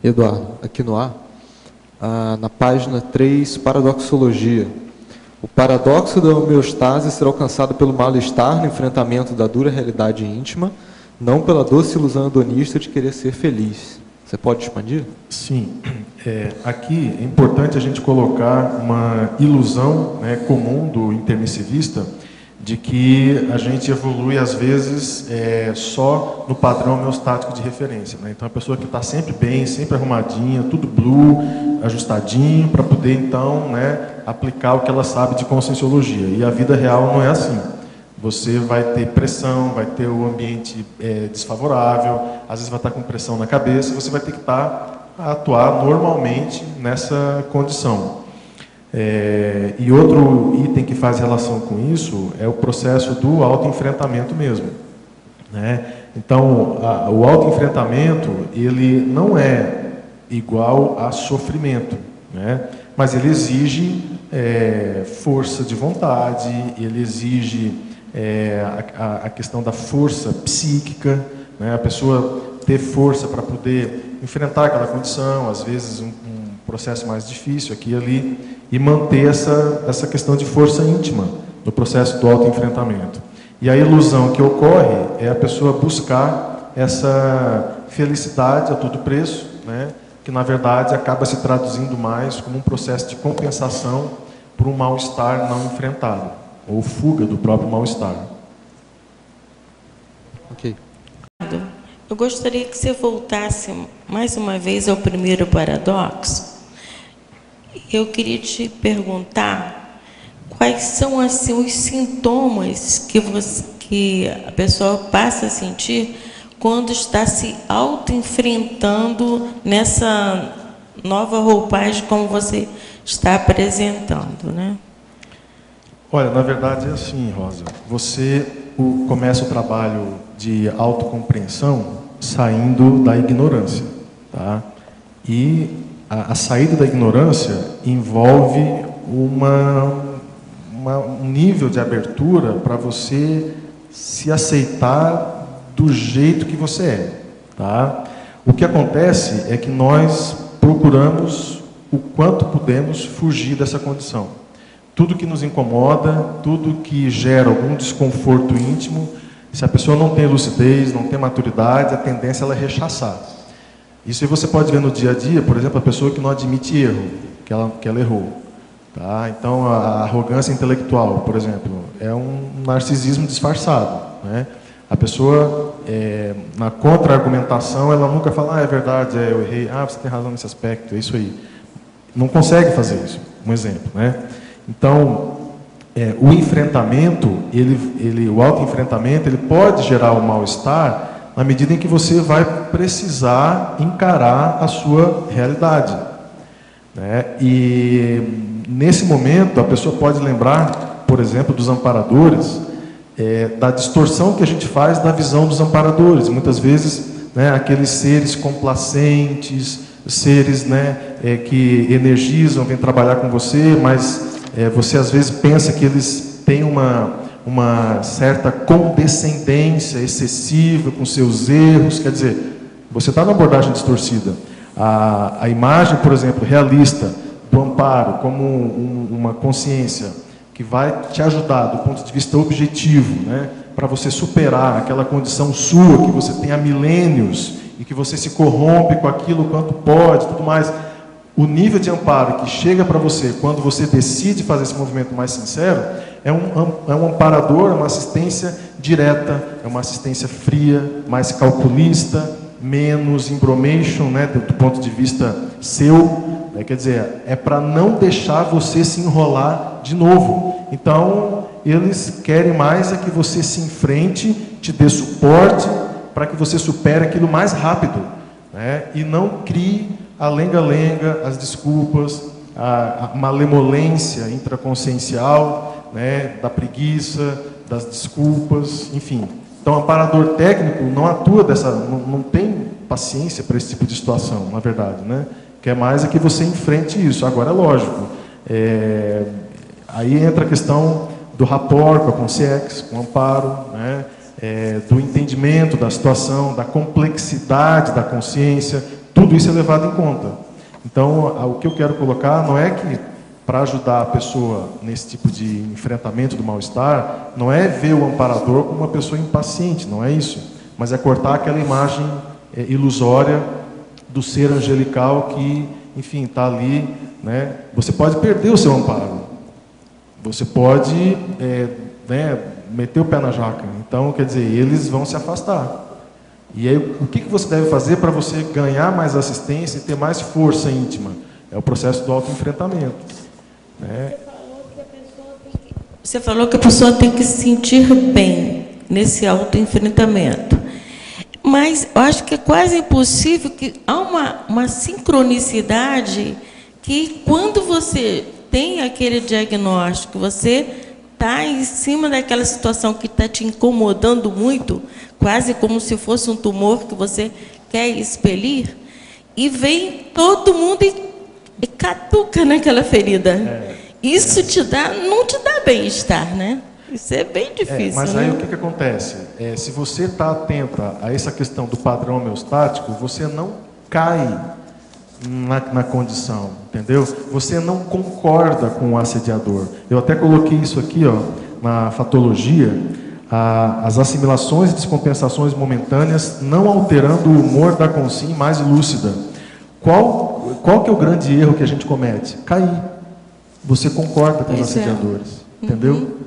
Eduardo, aqui no ar, na página 3, Paradoxologia. O paradoxo da homeostase será alcançado pelo mal-estar no enfrentamento da dura realidade íntima, não pela doce ilusão hedonista de querer ser feliz. Você pode expandir? Sim. Aqui é importante a gente colocar uma ilusão, né, comum do intermissivista, de que a gente evolui, às vezes, só no padrão homeostático de referência, né? Então, a pessoa que está sempre bem, sempre arrumadinha, tudo blue, ajustadinho, para poder, então, né, aplicar o que ela sabe de conscienciologia. E a vida real não é assim. Você vai ter pressão, vai ter o ambiente desfavorável, às vezes vai estar com pressão na cabeça, você vai ter que atuar normalmente nessa condição. E outro item que faz relação com isso é o processo do autoenfrentamento mesmo, né? Então, o autoenfrentamento, ele não é igual a sofrimento, né? Mas ele exige força de vontade, ele exige a questão da força psíquica, né? A pessoa ter força para poder enfrentar aquela condição, às vezes um processo mais difícil aqui e ali, e manter essa questão de força íntima no processo do autoenfrentamento. E a ilusão que ocorre é a pessoa buscar essa felicidade a todo preço, né? Que na verdade acaba se traduzindo mais como um processo de compensação por um mal-estar não enfrentado, ou fuga do próprio mal-estar. Ok. Eu gostaria que você voltasse mais uma vez ao primeiro paradoxo. Eu queria te perguntar quais são assim, os sintomas que a pessoa passa a sentir quando está se auto-enfrentando nessa nova roupagem como você está apresentando, né? Olha, na verdade é assim, Rosa. Você começa o trabalho de autocompreensão saindo da ignorância, tá? E a saída da ignorância envolve um nível de abertura para você se aceitar do jeito que você é, tá? O que acontece é que nós procuramos o quanto podemos fugir dessa condição. Tudo que nos incomoda, tudo que gera algum desconforto íntimo, se a pessoa não tem lucidez, não tem maturidade, a tendência é ela rechaçar. Isso aí você pode ver no dia a dia, por exemplo, a pessoa que não admite erro, que ela errou. Tá? Então, a arrogância intelectual, por exemplo, é um narcisismo disfarçado, né? A pessoa, na contra-argumentação, ela nunca fala, é verdade, eu errei, você tem razão nesse aspecto, é isso aí. Não consegue fazer isso, um exemplo, né? Então, o enfrentamento, o autoenfrentamento, ele pode gerar o mal-estar na medida em que você vai precisar encarar a sua realidade, né? E nesse momento a pessoa pode lembrar, por exemplo, dos amparadores, da distorção que a gente faz da visão dos amparadores. Muitas vezes, né, aqueles seres complacentes, seres, né, que energizam, vêm trabalhar com você, mas você às vezes pensa que eles têm uma certa condescendência excessiva com seus erros. Quer dizer, você está numa abordagem distorcida. A imagem, por exemplo, realista do amparo como uma consciência que vai te ajudar do ponto de vista objetivo, né, para você superar aquela condição sua que você tem há milênios e que você se corrompe com aquilo quanto pode, tudo mais. O nível de amparo que chega para você quando você decide fazer esse movimento mais sincero é um amparador, uma assistência direta, é uma assistência fria, mais calculista, menos embromation, né, do ponto de vista seu. Quer dizer, é para não deixar você se enrolar de novo. Então, eles querem mais que você se enfrente, te dê suporte, para que você supere aquilo mais rápido, né, e não crie a lenga-lenga, as desculpas, a malemolência intraconsciencial, né, da preguiça, das desculpas, enfim. Então, o amparador técnico não atua não tem paciência para esse tipo de situação, na verdade, né? Quer mais que você enfrente isso. Agora, é lógico, aí entra a questão do rapport com a consciência, com o amparo, né? Do entendimento da situação, da complexidade da consciência, tudo isso é levado em conta. Então, o que eu quero colocar não é que, para ajudar a pessoa nesse tipo de enfrentamento do mal-estar, não é ver o amparador como uma pessoa impaciente, não é isso. Mas é cortar aquela imagem ilusória do ser angelical que, enfim, está ali, né? Você pode perder o seu amparo. Você pode meter o pé na jaca. Então, quer dizer, eles vão se afastar. E aí, o que você deve fazer para você ganhar mais assistência e ter mais força íntima? É o processo do autoenfrentamento. Né? Você falou que a pessoa tem que se sentir bem nesse autoenfrentamento. Mas eu acho que é quase impossível, que há uma sincronicidade que, quando você tem aquele diagnóstico, você está em cima daquela situação que está te incomodando muito, quase como se fosse um tumor que você quer expelir, e vem todo mundo e catuca naquela ferida. Isso não te dá bem-estar, né? Isso é bem difícil. Mas né? aí o que acontece? Se você está atenta a essa questão do padrão homeostático, você não cai na condição, entendeu? Você não concorda com o assediador. Eu até coloquei isso aqui, ó, na fatologia, as assimilações e descompensações momentâneas não alterando o humor da consciência mais lúcida. Qual que é o grande erro que a gente comete? Cair. Você concorda com os assediadores, entendeu?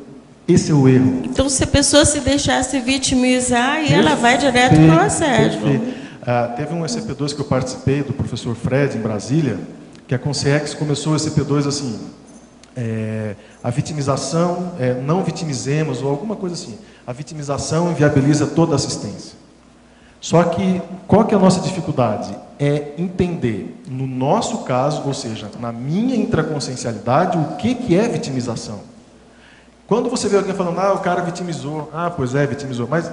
Esse é o erro. Então, se a pessoa se deixasse vitimizar, e ela vai direto para o assédio. Teve um SCP-2 que eu participei, do professor Fred, em Brasília, que a Consex começou o SCP-2 assim, a vitimização, não vitimizemos, ou alguma coisa assim. A vitimização inviabiliza toda a assistência. Só que, qual que é a nossa dificuldade? É entender, no nosso caso, ou seja, na minha intraconsciencialidade, o que é vitimização. Quando você vê alguém falando, o cara vitimizou, pois é, vitimizou, mas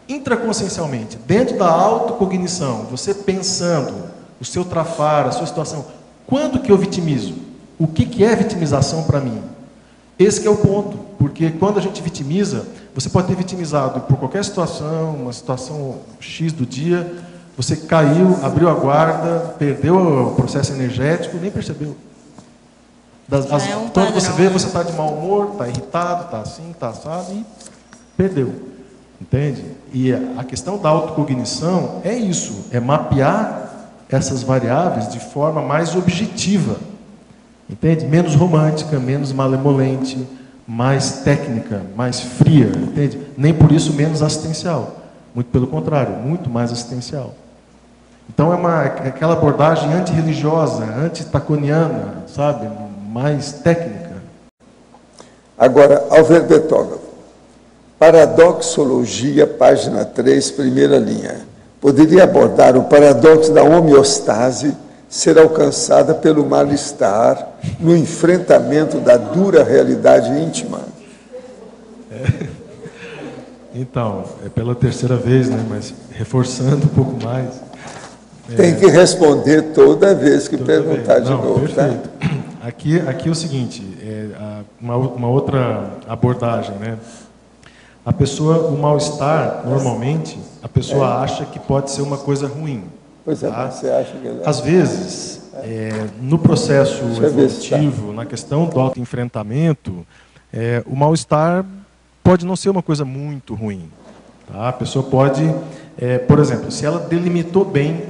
intraconsciencialmente, dentro da autocognição, você pensando o seu trafar, a sua situação, quando que eu vitimizo? O que é vitimização para mim? Esse que é o ponto, porque quando a gente vitimiza, você pode ter vitimizado por qualquer situação, uma situação X do dia, você caiu, abriu a guarda, perdeu o processo energético, nem percebeu. Quando você vê, você está de mau humor, está irritado, está assim, está assado e perdeu. Entende? E a questão da autocognição é isso, é mapear essas variáveis de forma mais objetiva. Entende? Menos romântica, menos malemolente, mais técnica, mais fria, entende? Nem por isso menos assistencial. Muito pelo contrário, muito mais assistencial. Então é aquela abordagem antirreligiosa, anti-taconiana, sabe? Mais técnica. Agora, Alver Betógrafo, Paradoxologia, página 3, primeira linha. Poderia abordar o paradoxo da homeostase ser alcançada pelo mal-estar no enfrentamento da dura realidade íntima? Então, é pela terceira vez, né? Mas reforçando um pouco mais. Tem que responder toda vez que perguntar de novo. Perfeito. Tá? Aqui é o seguinte, uma outra abordagem, né? A pessoa, o mal-estar, normalmente, a pessoa acha que pode ser uma coisa ruim. Pois é, tá? você acha que... Às vezes, no processo evolutivo, na questão do autoenfrentamento, o mal-estar pode não ser uma coisa muito ruim. Tá? A pessoa pode, por exemplo, se ela delimitou bem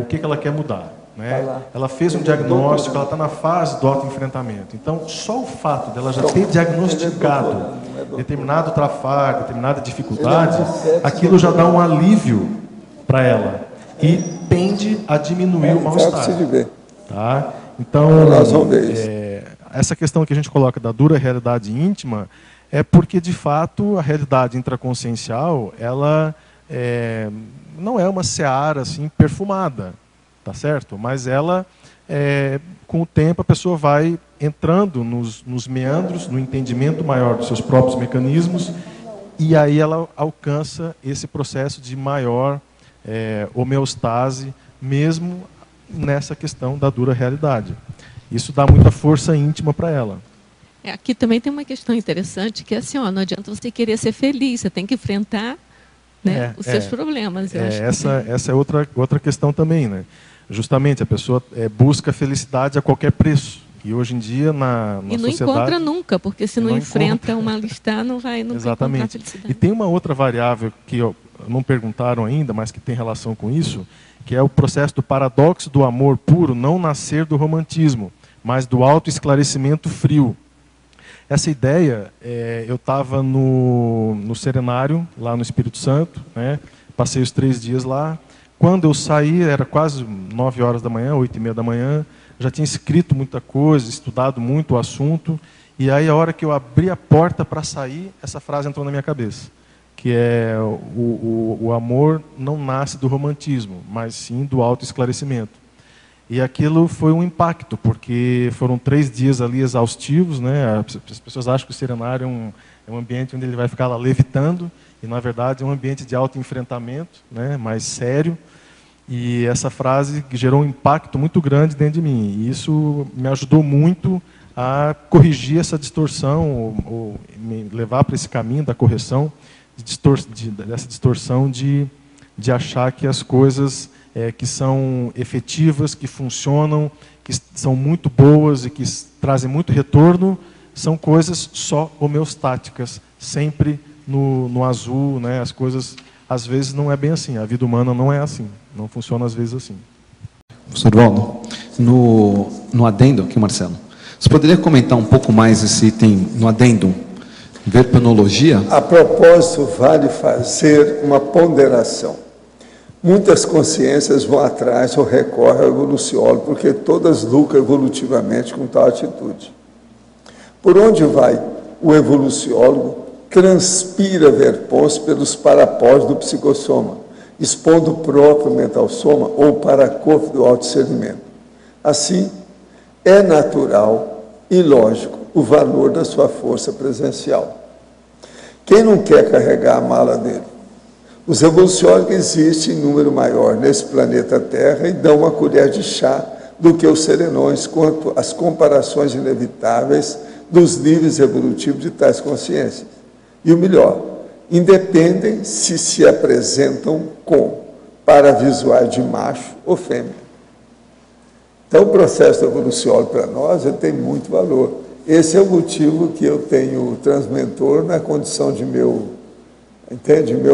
o que ela quer mudar, né? Ela fez um diagnóstico, ela está na fase do autoenfrentamento. Então, só o fato dela já ter diagnosticado determinado trafar, determinada dificuldade, aquilo já dá um alívio para ela e tende a diminuir o mal-estar. Tá? Então, essa questão que a gente coloca da dura realidade íntima é porque, de fato, a realidade intraconsciencial, ela não é uma seara assim, perfumada, tá certo? Mas ela, com o tempo, a pessoa vai entrando nos meandros, no entendimento maior dos seus próprios mecanismos, e aí ela alcança esse processo de maior homeostase, mesmo nessa questão da dura realidade. Isso dá muita força íntima para ela. Aqui também tem uma questão interessante, que é assim, não adianta você querer ser feliz, você tem que enfrentar né? Os seus problemas. Eu acho essa é outra questão também, né? Justamente, a pessoa busca felicidade a qualquer preço. E hoje em dia, na e não sociedade... encontra nunca, porque se não enfrenta uma lista, não vai nunca Exatamente. encontrar felicidade. E tem uma outra variável que não perguntaram ainda, mas que tem relação com isso, que é o processo do paradoxo do amor puro não nascer do romantismo, mas do autoesclarecimento frio. Essa ideia, eu estava no Serenário, lá no Espírito Santo, né? Passei os 3 dias lá. Quando eu saí, era quase 9 horas da manhã, 8h30 da manhã, já tinha escrito muita coisa, estudado muito o assunto, e aí a hora que eu abri a porta para sair, essa frase entrou na minha cabeça, que é o amor não nasce do romantismo, mas sim do autoesclarecimento. E aquilo foi um impacto, porque foram 3 dias ali exaustivos, né? As pessoas acham que o Serenário é um ambiente onde ele vai ficar lá levitando, e na verdade é um ambiente de autoenfrentamento, né? Mais sério. E essa frase gerou um impacto muito grande dentro de mim. E isso me ajudou muito a corrigir essa distorção, ou me levar para esse caminho da correção, dessa distorção de achar que as coisas que são efetivas, que funcionam, que são muito boas e que trazem muito retorno, são coisas só homeostáticas, sempre no azul, né? As coisas, às vezes, não é bem assim. A vida humana não é assim. Não funciona, às vezes, assim. Professor Waldo, no adendo aqui, Marcelo, você poderia comentar um pouco mais esse item no adendo, verpenologia? A propósito, vale fazer uma ponderação. Muitas consciências vão atrás ou recorrem ao evoluciólogo, porque todas lucram evolutivamente com tal atitude. Por onde vai o evoluciólogo, transpira verpons pelos parapós do psicossoma, expondo o próprio mental soma ou paracorpo do autodiscernimento. Assim, é natural e lógico o valor da sua força presencial. Quem não quer carregar a mala dele? Os evoluciólogos existem em número maior nesse planeta Terra e dão uma colher de chá do que os serenões quanto às comparações inevitáveis dos níveis evolutivos de tais consciências. E o melhor, independem se apresentam com paravisuais de macho ou fêmea. Então, o processo evoluciólogo para nós ele tem muito valor. Esse é o motivo que eu tenho o transmentor na condição de meu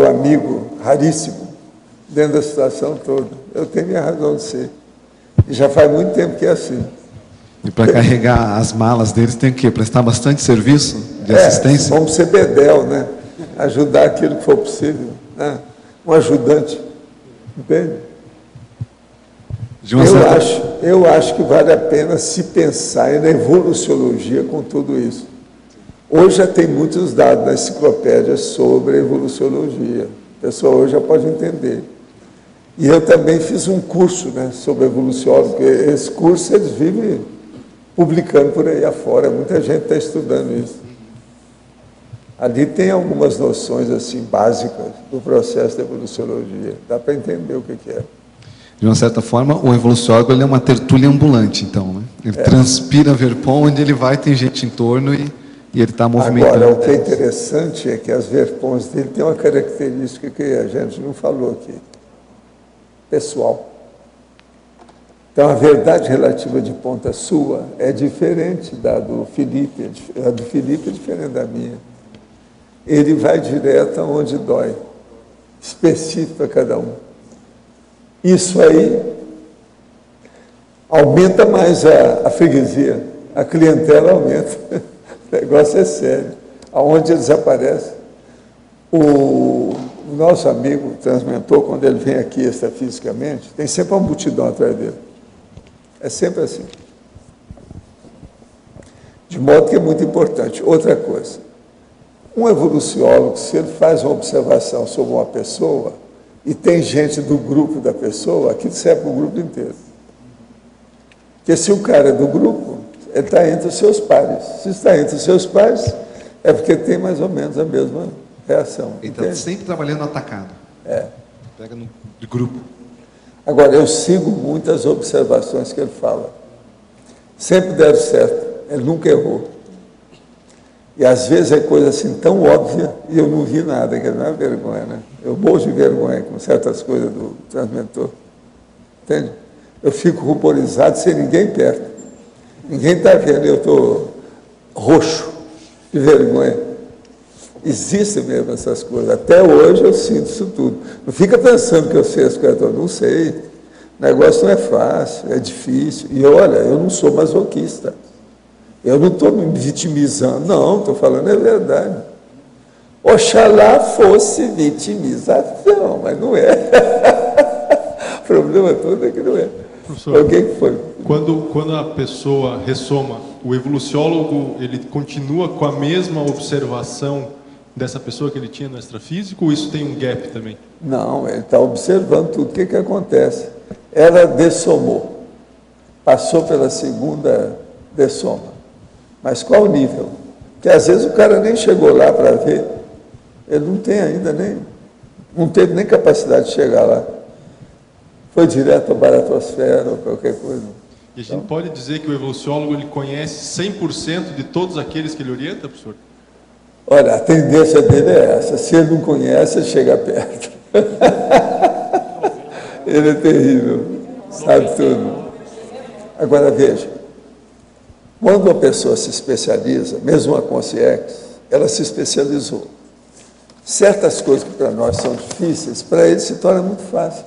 amigo raríssimo, dentro da situação toda. Eu tenho minha razão de ser. E já faz muito tempo que é assim. E para carregar as malas deles tem que prestar bastante serviço de assistência? Vamos ser bedel, né? Ajudar aquilo que for possível. Né? Um ajudante. Entende? Eu acho que vale a pena se pensar na evoluciologia com tudo isso. Hoje já tem muitos dados na enciclopédia sobre a evoluciologia. A pessoa hoje já pode entender. E eu também fiz um curso, né, sobre evoluciólogo, porque esse curso eles vivem publicando por aí afora, muita gente está estudando isso. Ali tem algumas noções assim básicas do processo da evoluciologia, dá para entender o que é. De uma certa forma, o evoluciólogo ele é uma tertúlia ambulante, então, né? Ele transpira verpom, onde ele vai, tem gente em torno e ele está movimentando. Agora, o que é interessante é que as verpons dele têm uma característica que a gente não falou aqui. Pessoal. Então, a verdade relativa de ponta sua é diferente da do Felipe. A do Felipe é diferente da minha. Ele vai direto aonde dói. Específico para cada um. Isso aí aumenta mais a freguesia. A clientela aumenta. O negócio é sério. Aonde eles aparecem. O nosso amigo transmentor, quando ele vem aqui extrafisicamente, tem sempre uma multidão atrás dele. É sempre assim. De modo que é muito importante. Outra coisa, um evoluciólogo, se ele faz uma observação sobre uma pessoa e tem gente do grupo da pessoa, aquilo serve para o grupo inteiro. Porque se o cara é do grupo, ele está entre os seus pares. Se está entre os seus pares, é porque tem mais ou menos a mesma reação. Ele está sempre trabalhando atacado. Pega de grupo. Agora, eu sigo muitas observações que ele fala. Sempre deram certo. Ele nunca errou. E às vezes é coisa assim tão óbvia e eu não vi nada, que não é vergonha, né? Eu morro de vergonha com certas coisas do transmentor. Entende? Eu fico ruborizado sem ninguém perto. Ninguém está vendo, eu estou roxo de vergonha. Existem mesmo essas coisas. Até hoje eu sinto isso tudo. Não fica pensando que eu sei as coisas todas. Não sei. O negócio não é fácil, é difícil. E olha, eu não sou masoquista. Eu não estou me vitimizando, não, estou falando a verdade. Oxalá fosse vitimização, mas não é. O problema todo é que não é. Professor, o que foi? Quando a pessoa ressoma, o evoluciólogo ele continua com a mesma observação dessa pessoa que ele tinha no extrafísico, ou isso tem um gap também? Não, ele está observando tudo. O que acontece? Ela dessomou, passou pela segunda dessoma. Mas qual o nível? Porque às vezes o cara nem chegou lá para ver, ele não tem ainda não teve nem capacidade de chegar lá. Foi direto à baratosfera ou qualquer coisa. E a gente pode dizer que o evoluciólogo ele conhece 100% de todos aqueles que ele orienta, professor? Olha, a tendência dele é essa. Se ele não conhece, ele chega perto. Ele é terrível, sabe tudo. Agora veja, quando uma pessoa se especializa, mesmo a consciência, ela se especializou. Certas coisas que para nós são difíceis, para ele se torna muito fácil.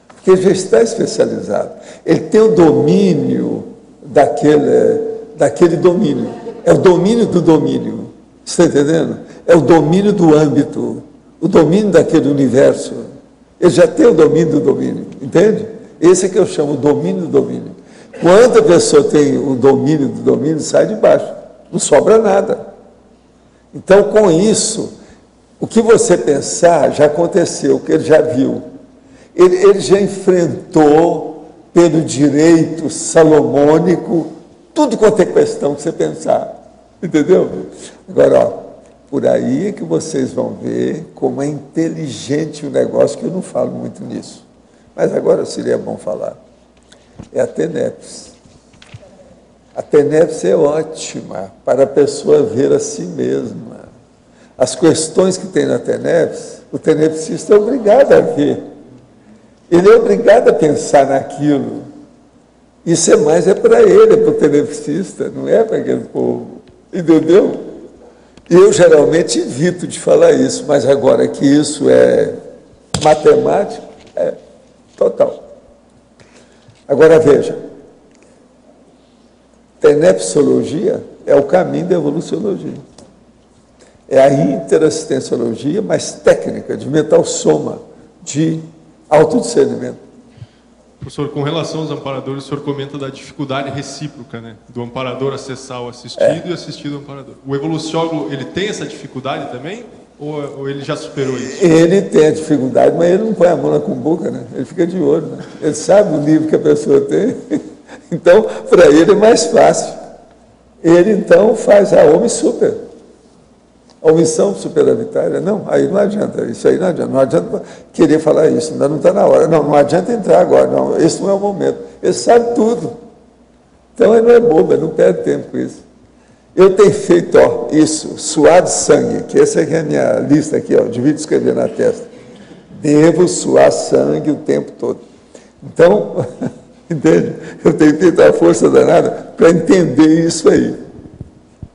Porque ele já está especializado. Ele tem o domínio daquele domínio. É o domínio do domínio. Você está entendendo? É o domínio do âmbito, o domínio daquele universo. Ele já tem o domínio do domínio, entende? Esse é que eu chamo o domínio do domínio. Quando a pessoa tem o domínio do domínio, sai de baixo, não sobra nada. Então, com isso, o que você pensar já aconteceu, o que ele já viu. Ele já enfrentou, pelo direito salomônico, tudo quanto é questão que você pensar. Entendeu? Agora, ó, por aí é que vocês vão ver como é inteligente o negócio, que eu não falo muito nisso. Mas agora seria bom falar. É a TENEPS. A TENEPS é ótima para a pessoa ver a si mesma. As questões que tem na TENEPS, o tenepsista é obrigado a ver. Ele é obrigado a pensar naquilo. Isso é mais para ele, é para o tenepsista, não é para aquele povo. Entendeu? Eu geralmente evito de falar isso, mas agora que isso é matemático, é total. Agora veja, tenepsologia é o caminho da evoluciologia. É a interassistenciologia mais técnica, de mental soma, de autodiscernimento. Professor, com relação aos amparadores, o senhor comenta da dificuldade recíproca, né? Do amparador acessar o assistido e o assistido ao amparador. O evoluciólogo, ele tem essa dificuldade também? Ou ele já superou isso? Ele tem a dificuldade, mas ele não põe a mão na cumbuca, né? Ele fica de olho, né? Ele sabe o nível que a pessoa tem. Então, para ele é mais fácil. Ele, então, faz a omissão super. A omissão superavitária. Não, aí não adianta. Isso aí não adianta. Não adianta querer falar isso. Ainda não está na hora. Não, não adianta entrar agora. Não, esse não é o momento. Ele sabe tudo. Então, ele não é bobo, ele não perde tempo com isso. Eu tenho feito, ó, isso, suar de sangue, que essa aqui é a minha lista aqui, ó, devia escrever na testa. Devo suar sangue o tempo todo. Então, entende? Eu tenho feito a força danada para entender isso aí.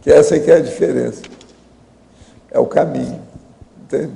Que essa aqui é a diferença. É o caminho. Entende?